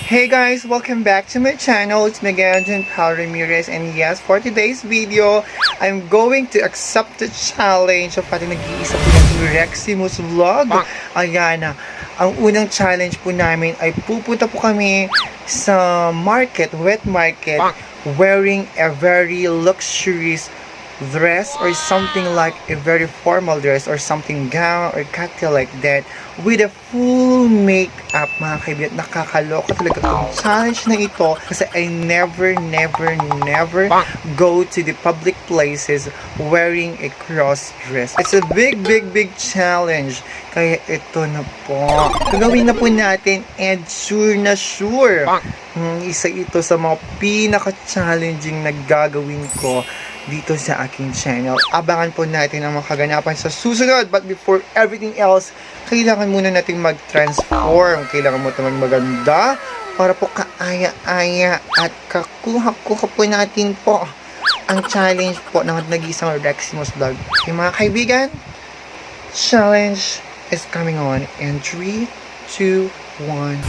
Hey guys, welcome back to my channel. It's me again, Paulo Ramirez, and yes, for today's video, I'm going to accept the challenge of ating nag-iisa po nating Reximus vlog. Ayan na, ang unang challenge po namin ay pupunta po kami sa market, wet market, wearing a very luxurious dress or something like a very formal dress or something gown or cocktail like that with a full makeup, mga kaibigan. Nakakaloka talaga itong challenge na ito kasi I never go to the public places wearing a cross dress. It's a big challenge, kaya ito na po, gagawin na po natin, and sure na sure isa ito sa mga pinaka-challenging na gagawin ko dito sa aking channel. Abangan po natin ang mga kaganapan sa susunod. But before everything else, kailangan muna natin mag-transform. Kailangan mo naman maganda para po kaaya-aya at kakuha-kuha po natin po ang challenge po ng nag-iisang Reximus vlog. Yung mga kaibigan, challenge is coming on in 3, 2, 1.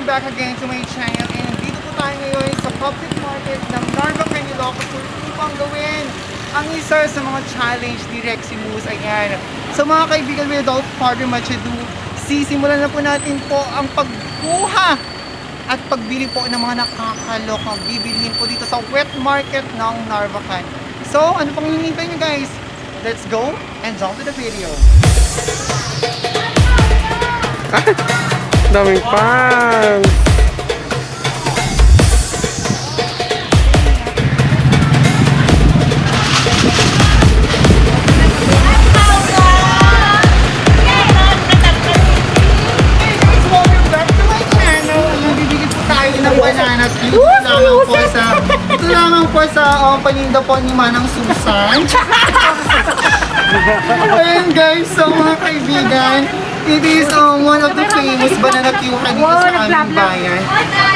Back again to my channel, and dito po tayo ngayon sa public market ng Naloka upang gawin ang isa sa mga challenge ni Reximus. Ayan. So mga kaibigan, without further much ado, sisimulan na po natin po ang pagkuha at pagbili po ng mga nakakalokang bibilhin po dito sa wet market ng Narvacan. So ano pang hinihintay nyo guys? Let's go and jump to the video. Daming fans! Ito lamang po sa paninda po ni Manang Susan. Ayan guys, so mga kaibigan, it is one of the famous banana queue dito sa aming bayan.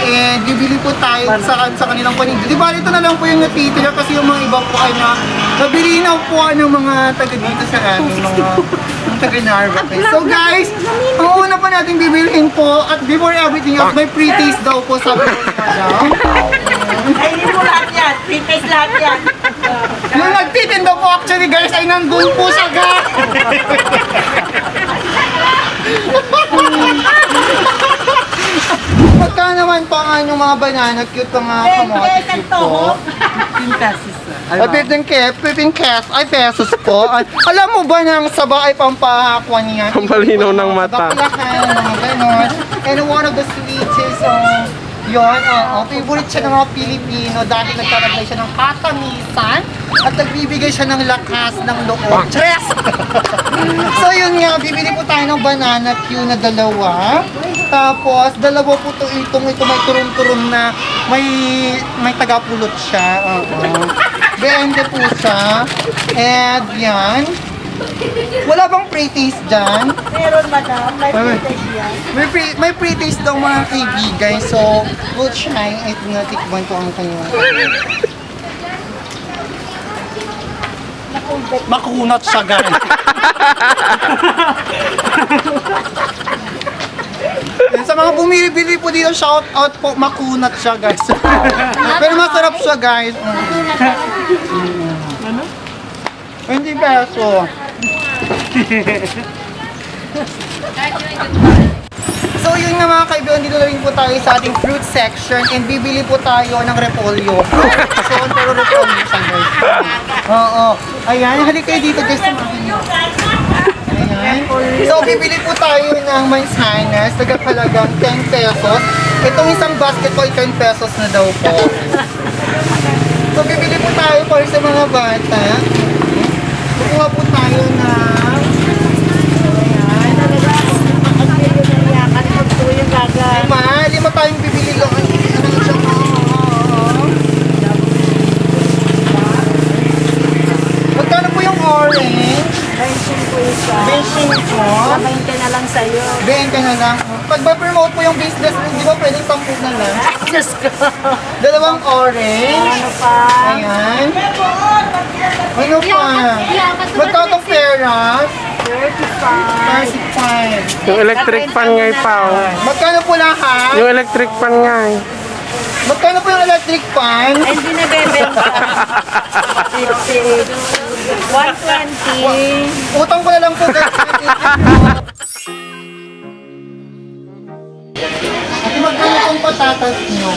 And bibili po tayo sa kanilang paninda. Di ba ito na lang po yung natitira kasi yung mga iba po ay nabili na po ng mga taga dito sa amin, mga taga Narvacan. So guys, ang una pa natin bibilhin po, at before everything else, may pre-taste daw po sabi ko madam. Ay, hindi mo lahat yan. Pre-taste lahat yan. Yung nagtitinda po actually guys ay nandun po sa gas. Pagka naman pa nga yung mga banana cute pa nga kamote cute po. 15 pesos. 15 pesos po. Alam mo ba na ang saba ay pampahakwa niya? Pampalinaw ng mata. Pampalakan, mga ganon. And one of the sweets is yun, favorite siya ng mga Pilipino dahil nagtataglay siya ng katamisan at nagbibigay siya ng lakas ng loob. Tres! So yun nga, bibili po tayo ng banana Q na dalawa. Tapos, dalawa po ito may turun-turun na may tagapulot siya. Beende po siya. And yan. Wala bang pre-taste dyan? Meron madam, may pre-taste yan. May pre-taste daw mga kaibigan. So, we'll try it na tikman ko ang kanyang. Makunat siya guys. Sa mga bumibili po dito, shout out po, makunat siya guys. Pero masarap siya guys. Ano? 20 peso. So yun nga mga kaibigan, dito na rin po tayo sa ating fruit section and bibili po tayo ng repolyo. So, pero repolyo siya guys. Oo. Ayan, halika kayo dito guys. Ayan. So, bibili po tayo ng mansanas, nagkakalagang 10 pesos. Itong isang basket po ay 10 pesos na daw po. So, bibili po tayo para sa mga bata. Kukuha po tayo ng po. 20 na lang sa'yo. 20 na lang. Pag ba-promote po yung business, di ba pwedeng 10 na lang? Diyos ko. Dalawang orange. Ano pa? Ayan. Ano pa? Magkano pera? 35. Yung electric fan nga pa. Magkano po lahat? Yung electric fan nga. Magkano po yung electric fan? Ay, hindi na bebenta. 120. Utang ko na lang po. Ate, magkano pong patatas nyo?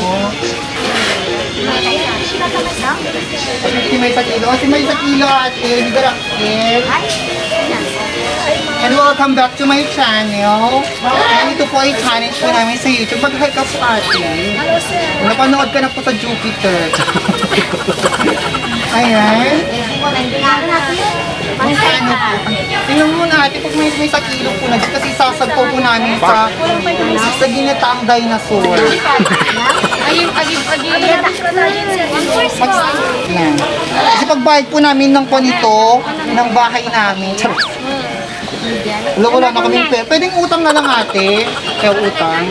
50 may sa kilo. Kasi may sa kilo ate. Hindi rakil. And welcome back to my channel. And ito po ay challenge po namin sa YouTube. Mag-hi ka po ate. Napanood ka na po sa Jupiter. Ayan. Ano po? Tingnan mo na ate, pag may sa kilo po na kasi sasagpo po namin sa ginataang dinosaur. Yan. Kasi pagbayad po namin ng panito, ng bahay namin. Wala na kami pera. Pwedeng utang na lang ate. Kaya utang.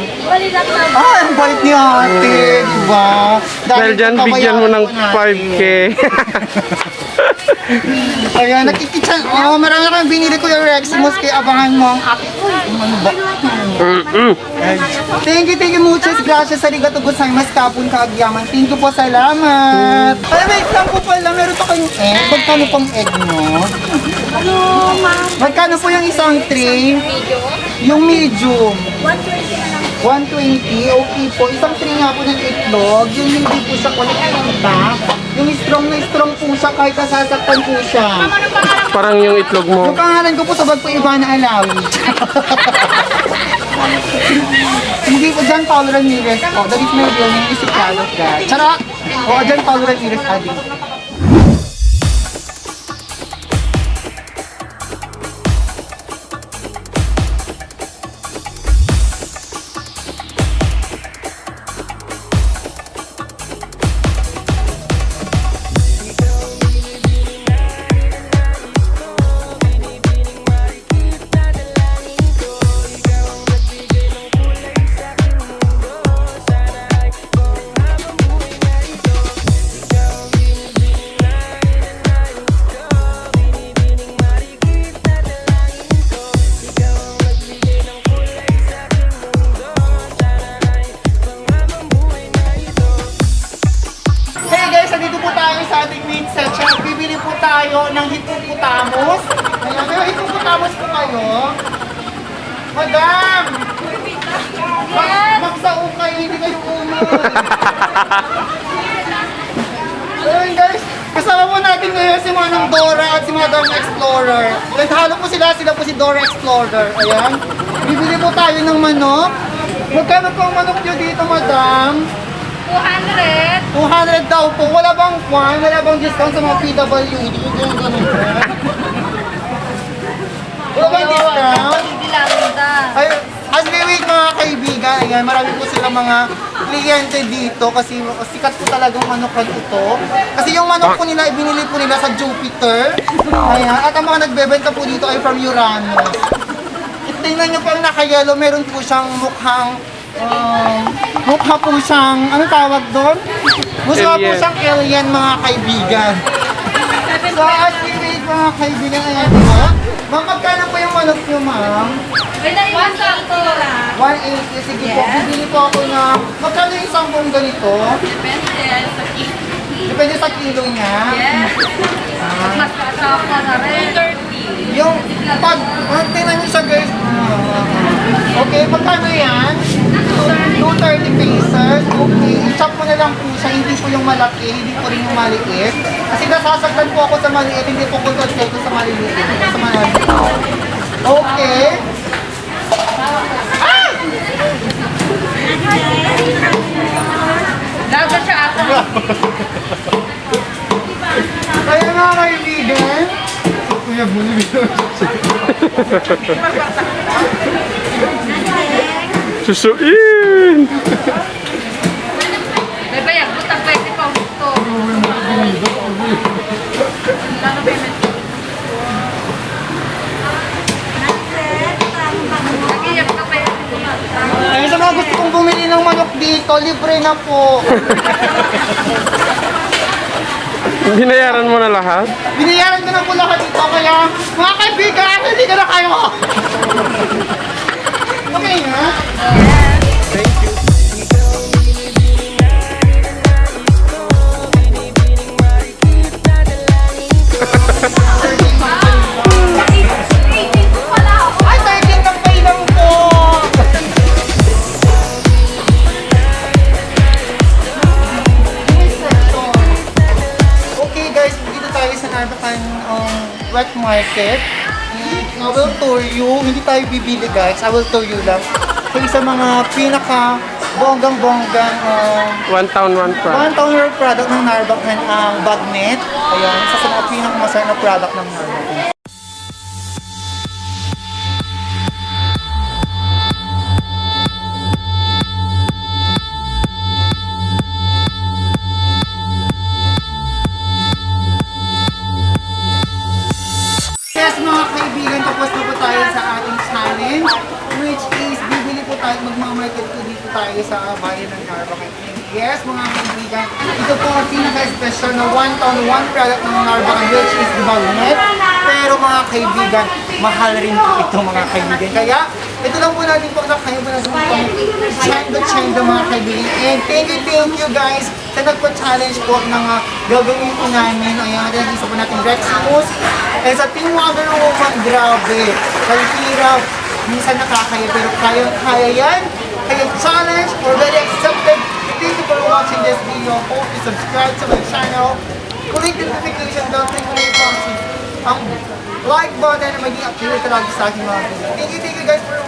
Ah, ang bait ni ate. Diba? Dahil dyan, bigyan mo ng 5K. Ayan, nakikitsan. Oh, marami na kami binili ko yung Reximus. Kaya abangan mo ang aking. Ano ba? Thank you muchas gracias. Arigato gozaimasu kapun kaagyaman. Thank you po, salamat. Ay, wait lang po pala. Meron pa kayong egg. Magkano pang egg nyo? Magkano po yung isang tray? Yung medium. 120, okay po. Isang tray nga po ng itlog. Yung hindi po siya kulit-kulita. Yung strong na strong po siya kahit nasasaktan po siya. Parang yung itlog mo. Yung pangalan ko po sa bag po iba na alawi. Hindi po dyan Paulo Ramirez po. That is my real name is si Naloka. Charot! O dyan Paulo Ramirez adi. Bibili po tayo ng hippopotamus. Ayan, may hippopotamus po kayo. Madam! Magsao kayo, hindi kayo ulo. Ayan guys, kasama po natin ngayon si Manang Dora at si Madam Explorer. Naghalo po sila po si Dora Explorer. Ayan. Bibili po tayo ng manok. Magkano po ang manok nyo dito, Madam? 200. 200 daw po. Wala bang wala bang discount sa mga PWD? Yung ganun po. Wala bang discount? Ay, as we wait mga kaibigan, ayan, marami po silang mga kliyente dito kasi sikat po talagang manok ito. Kasi yung manok po nila, binili po nila sa Jupiter. Ayan, at ang mga nagbebenta po dito ay from Uranus. Tingnan nyo po ang naka-yellow, meron po siyang mukha po siyang, ano tawag doon? Mukha po siyang alien mga kaibigan. So as we wait mga kaibigan, ayan po. Ma'am, magkano po yung manok nyo, ma'am? 180. Sige po, bibili po ako na, magkano yung isang buong ganito? Depende sa kilo niya? Yes. Mas kasama na rin. 230. Yung, pag, tingnan nyo siya guys. Okay, magkano yan? 230 pesos. Okay, i-chop mo na lang po siya. Hindi po yung malaki, hindi po rin yung maliit. Kasi nasasagdan po ako sa maliit, hindi po ko sa maliit. Sa maliit. Okay. Ah! Dagat siya ata. Kaya mga kaibigan, kuya, buli Susuin! Bebe, yan. Butang pwede pa gusto. Lalo payment. alok dito, libre na po. Binayaran mo na lahat? Binayaran ko na po lahat dito, kaya mga kaibigan, hindi ka na kayo. Okay na? Ay, 13 na pay lang po. Okay guys, dito tayo sa Narbacan wet market. I will tour you. Hindi tayo bibili guys. I will tour you lang. So isa mga pinaka bonggang-bonggang One town, one price. one toner product ng Narbacan ang bagnet. Ayan, isa sa mga pinakamasarap na product ng Narbacan. Yes mga kaibigan, tapos na po tayo sa ating challenge, which is bibili po tayo, magmamarket po dito tayo sa bayan ng Narbacan. Yes mga kaibigan, ito po ang pinaka-special na one town, one product ng Narbacan, which is the bagnet. Pero mga kaibigan, mahal rin po ito mga kaibigan. Kaya ito lang po natin po na kayo po natin po chanda mga kaibigan. And thank you guys sa nagpa-challenge po ng gagawin po namin. Ayan, isa po natin Reximus. And sa Team Wonder Woman, grabe. Kalpira, minsan nakakaya pero kaya yan. Kaya challenge already accepted. Thank you for watching this video. Hope you subscribe to my channel. Click the notification bell. Click mo na yung like button na maging updated talaga sa aking mga video. Thank you guys for watching.